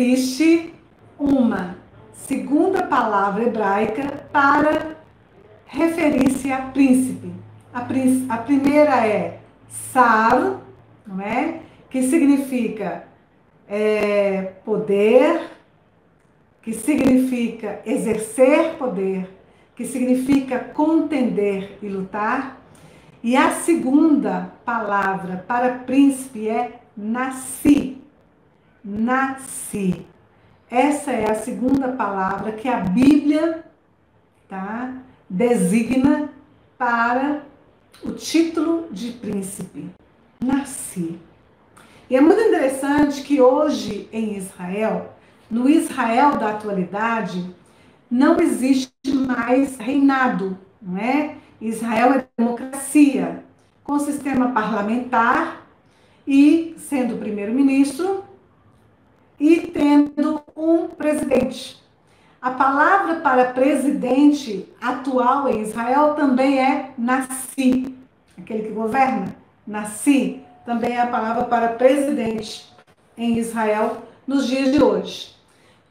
existe uma segunda palavra hebraica para referir-se a príncipe. A primeira é sar, não é? Que significa poder, que significa exercer poder, que significa contender e lutar. E a segunda palavra para príncipe é nasci. Nasci. Essa é a segunda palavra que a Bíblia, tá, designa para o título de príncipe. Nasci. E é muito interessante que hoje em Israel, no Israel da atualidade, não existe mais reinado, não é? Israel é democracia, com sistema parlamentar e sendo primeiro-ministro e tendo um presidente. A palavra para presidente atual em Israel também é nasci, aquele que governa, nasci, também é a palavra para presidente em Israel nos dias de hoje.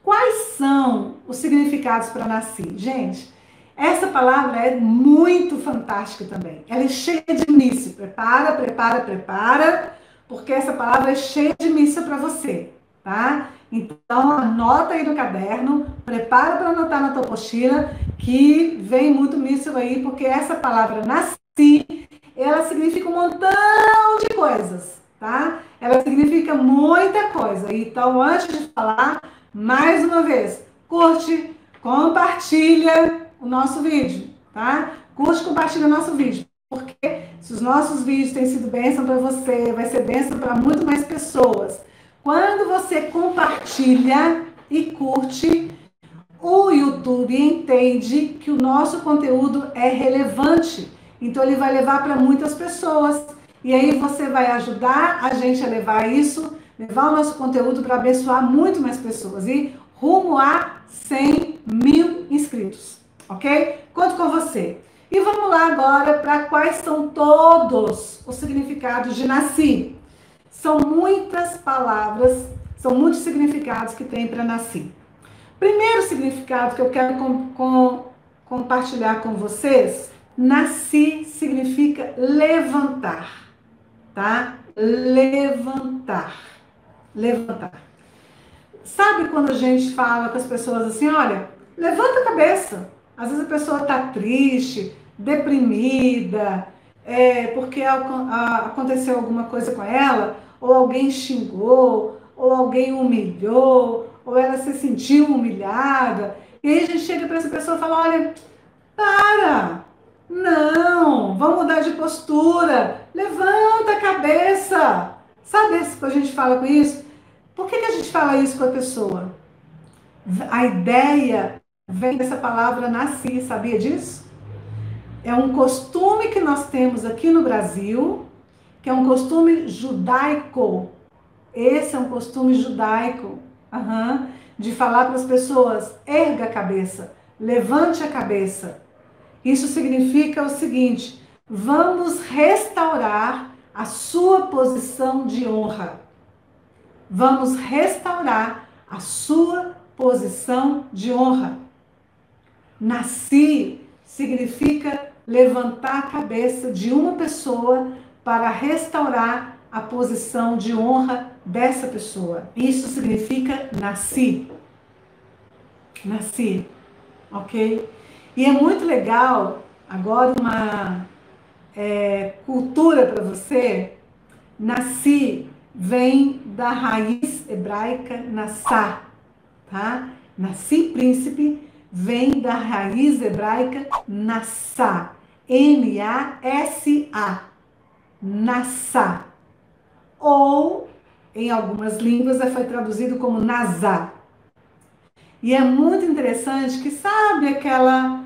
Quais são os significados para nasci? Gente, essa palavra é muito fantástica também. Ela é cheia de missa. Prepara, prepara, prepara, porque essa palavra é cheia de missa para você, tá? Então, anota aí no caderno, prepara para anotar na tua apostila, que vem muito míssil aí, porque essa palavra nasci, ela significa um montão de coisas, tá? Ela significa muita coisa. Então, antes de falar, mais uma vez, curte, compartilha o nosso vídeo, tá? Curte, compartilha o nosso vídeo, porque se os nossos vídeos têm sido bênção para você, vai ser bênção para muito mais pessoas. Quando você compartilha e curte, o YouTube entende que o nosso conteúdo é relevante. Então, ele vai levar para muitas pessoas. E aí você vai ajudar a gente a levar isso, levar o nosso conteúdo para abençoar muito mais pessoas. E rumo a 100 mil inscritos, ok? Conto com você. E vamos lá agora para quais são todos os significados de nasci. São muitas palavras, são muitos significados que tem para nasci. Primeiro significado que eu quero compartilhar com vocês, nasci significa levantar, tá? Levantar, levantar. Sabe quando a gente fala com as pessoas assim, olha, levanta a cabeça. Às vezes a pessoa está triste, deprimida, porque aconteceu alguma coisa com ela, ou alguém xingou, ou alguém humilhou, ou ela se sentiu humilhada. E aí a gente chega para essa pessoa e fala, olha, para, não, vamos mudar de postura, levanta a cabeça. Sabe quando a gente fala com isso? Por que a gente fala isso com a pessoa? A ideia vem dessa palavra nasci, sabia disso? É um costume que nós temos aqui no Brasil, que é um costume judaico. Esse é um costume judaico, de falar para as pessoas, erga a cabeça, levante a cabeça. Isso significa o seguinte, vamos restaurar a sua posição de honra. Vamos restaurar a sua posição de honra. Nasci significa levantar a cabeça de uma pessoa para restaurar a posição de honra dessa pessoa. Isso significa nasci. Nasci, ok? E é muito legal, agora uma cultura para você, nasci vem da raiz hebraica nassá, tá? Nasci príncipe vem da raiz hebraica nassá, N-A-S-A, nassá. Ou, em algumas línguas, foi traduzido como nazá. E é muito interessante que, sabe aquela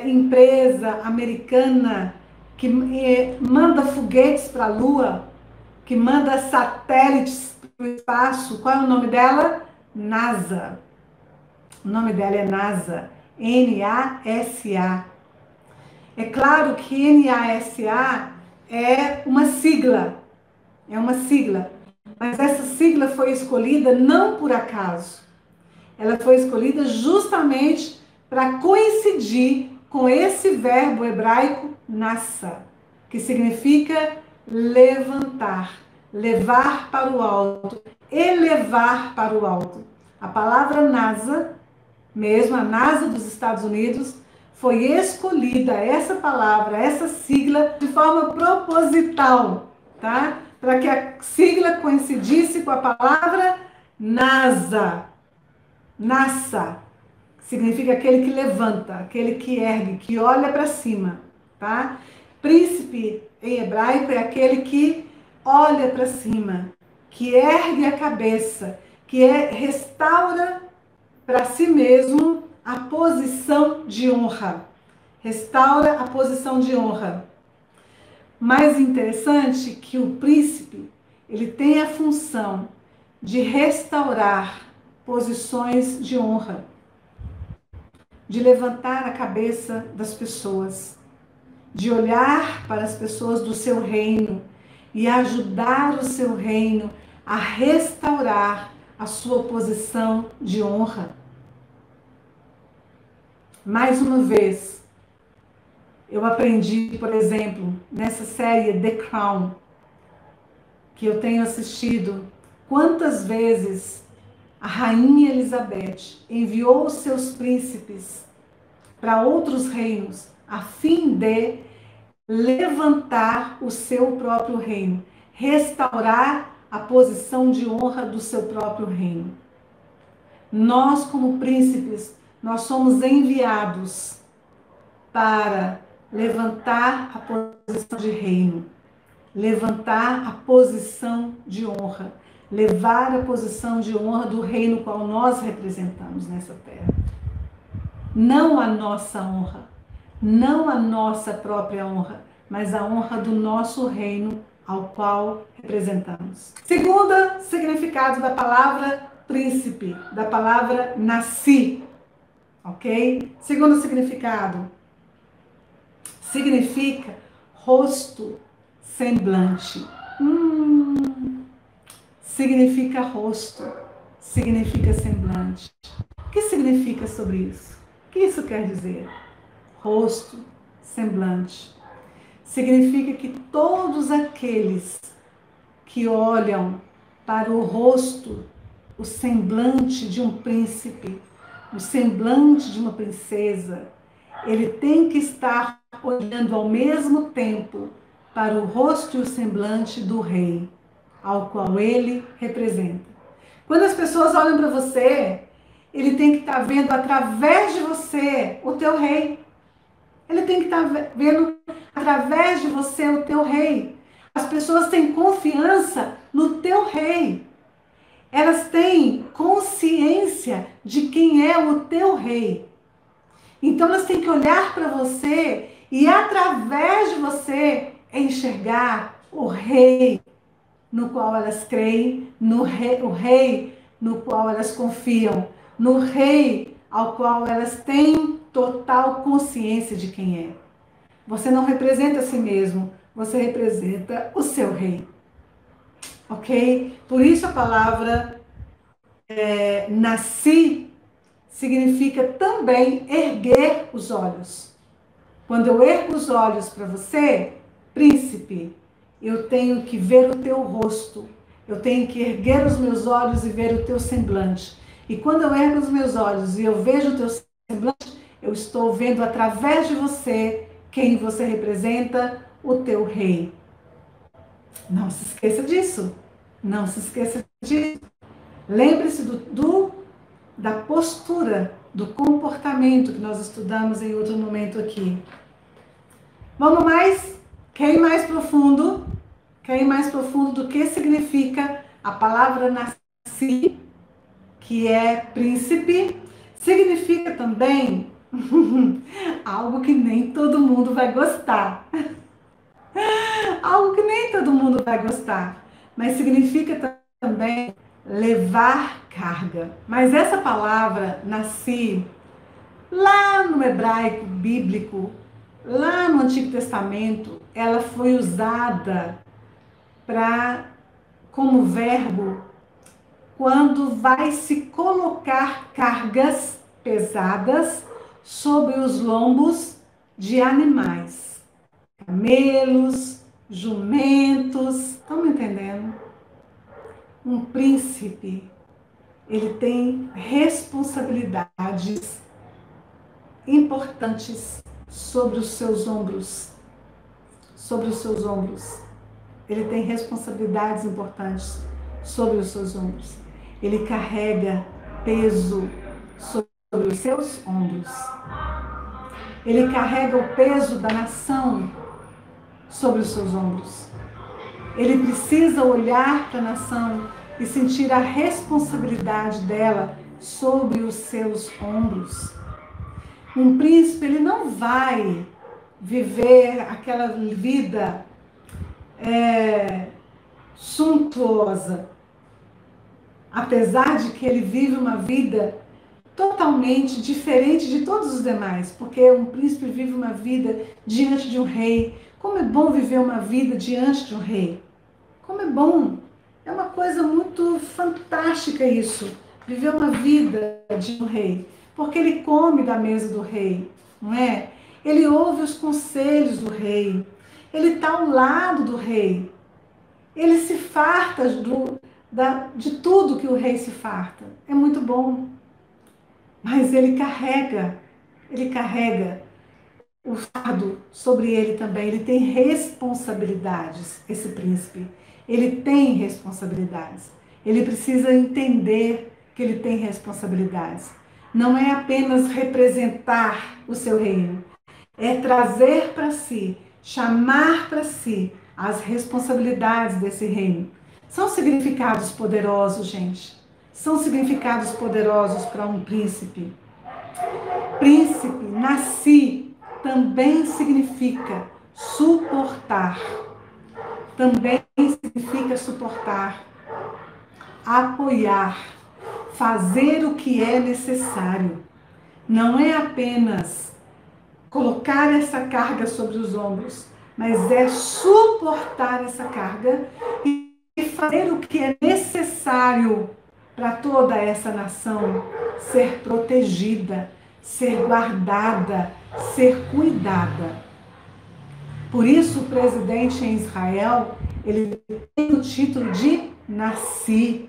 empresa americana que manda foguetes para a Lua, que manda satélites para o espaço? Qual é o nome dela? NASA. O nome dela é NASA. N-A-S-A. É claro que N-A-S-A é uma sigla. É uma sigla. Mas essa sigla foi escolhida não por acaso. Ela foi escolhida justamente para coincidir com esse verbo hebraico nassa, que significa levantar, levar para o alto, elevar para o alto. A palavra NASA, mesmo a NASA dos Estados Unidos, foi escolhida essa palavra, essa sigla, de forma proposital, tá? Para que a sigla coincidisse com a palavra NASA. NASA significa aquele que levanta, aquele que ergue, que olha para cima, tá? Príncipe em hebraico é aquele que olha para cima, que ergue a cabeça, que restaura para si mesmo a posição de honra. Restaura a posição de honra. Mais interessante que o príncipe, ele tem a função de restaurar posições de honra, de levantar a cabeça das pessoas, de olhar para as pessoas do seu reino e ajudar o seu reino a restaurar a sua posição de honra. Mais uma vez, eu aprendi, por exemplo, nessa série The Crown, que eu tenho assistido, quantas vezes a rainha Elizabeth enviou os seus príncipes para outros reinos a fim de levantar o seu próprio reino, restaurar a posição de honra do seu próprio reino. Nós, como príncipes, nós somos enviados para levantar a posição de reino, levantar a posição de honra, levar a posição de honra do reino qual nós representamos nessa terra. Não a nossa honra, não a nossa própria honra, mas a honra do nosso reino ao qual representamos. Segundo significado da palavra príncipe, da palavra nasci, ok? Segundo significado, significa rosto, semblante. Significa rosto, significa semblante. O que significa sobre isso? O que isso quer dizer? Rosto, semblante. Significa que todos aqueles que olham para o rosto, o semblante de um príncipe, o semblante de uma princesa, ele tem que estar olhando ao mesmo tempo para o rosto e o semblante do rei, ao qual ele representa. Quando as pessoas olham para você, ele tem que estar vendo através de você o teu rei. Ele tem que estar vendo através de você o teu rei. As pessoas têm confiança no teu rei. Elas têm consciência de quem é o teu rei. Então elas têm que olhar para você e através de você enxergar o rei no qual elas creem, o rei no qual elas confiam, no rei ao qual elas têm total consciência de quem é. Você não representa a si mesmo, você representa o seu rei. Ok? Por isso a palavra nasci significa também erguer os olhos. Quando eu ergo os olhos para você, príncipe, eu tenho que ver o teu rosto. Eu tenho que erguer os meus olhos e ver o teu semblante. E quando eu ergo os meus olhos e eu vejo o teu semblante, eu estou vendo através de você quem você representa, o teu rei. Não se esqueça disso. Não se esqueça disso. Lembre-se da postura, do comportamento que nós estudamos em outro momento aqui. Vamos mais? Quer ir mais profundo? Quer ir mais profundo do que significa a palavra nasci, que é príncipe? Significa também algo que nem todo mundo vai gostar. Algo que nem todo mundo vai gostar. Mas significa também levar carga. Mas essa palavra, nasci, lá no hebraico bíblico, lá no Antigo Testamento, ela foi usada como verbo quando vai se colocar cargas pesadas sobre os lombos de animais, camelos, jumentos. Estão me entendendo? Um príncipe, ele tem responsabilidades importantes sobre os seus ombros. Sobre os seus ombros. Ele tem responsabilidades importantes sobre os seus ombros. Ele carrega peso sobre os seus ombros. Ele carrega o peso da nação sobre os seus ombros. Ele precisa olhar para a nação e sentir a responsabilidade dela sobre os seus ombros. Um príncipe, ele não vai viver aquela vida suntuosa, apesar de que ele vive uma vida totalmente diferente de todos os demais, porque um príncipe vive uma vida diante de um rei. Como é bom viver uma vida diante de um rei. Como é bom. É uma coisa muito fantástica isso, viver uma vida de um rei, porque ele come da mesa do rei, não é? Ele ouve os conselhos do rei, ele está ao lado do rei, ele se farta de tudo que o rei se farta. É muito bom. Mas ele carrega o fardo sobre ele também. Ele tem responsabilidades, esse príncipe. Ele tem responsabilidades. Ele precisa entender que ele tem responsabilidades. Não é apenas representar o seu reino, é trazer para si, chamar para si as responsabilidades desse reino. São significados poderosos, gente. São significados poderosos para um príncipe. Príncipe, nasci, também significa suportar. Também significa suportar, apoiar, fazer o que é necessário. Não é apenas colocar essa carga sobre os ombros, mas é suportar essa carga e fazer o que é necessário para toda essa nação ser protegida, ser guardada, ser cuidada. Por isso o presidente em Israel, ele tem o título de nasci,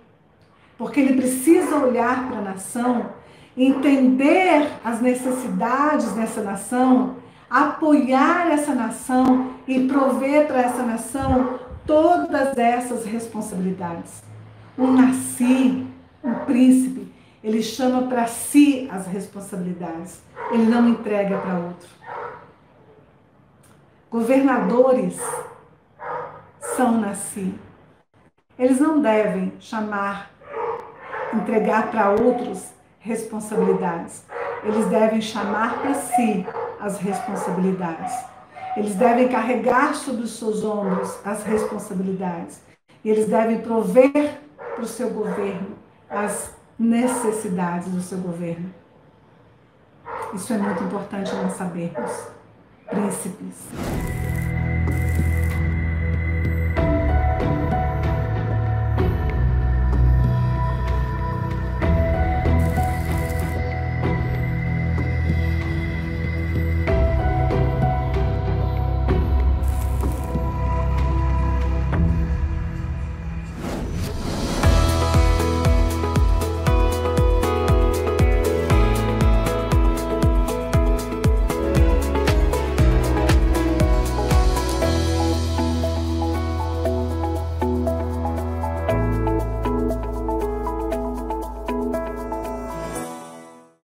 porque ele precisa olhar para a nação, entender as necessidades dessa nação, apoiar essa nação e prover para essa nação todas essas responsabilidades. Um nasci, um príncipe, ele chama para si as responsabilidades, ele não entrega para outro. Governadores são nasci. Eles não devem entregar para outros responsabilidades. Eles devem chamar para si as responsabilidades. Eles devem carregar sobre os seus ombros as responsabilidades. E eles devem prover para o seu governo as necessidades do seu governo. Isso é muito importante nós sabermos. Príncipes.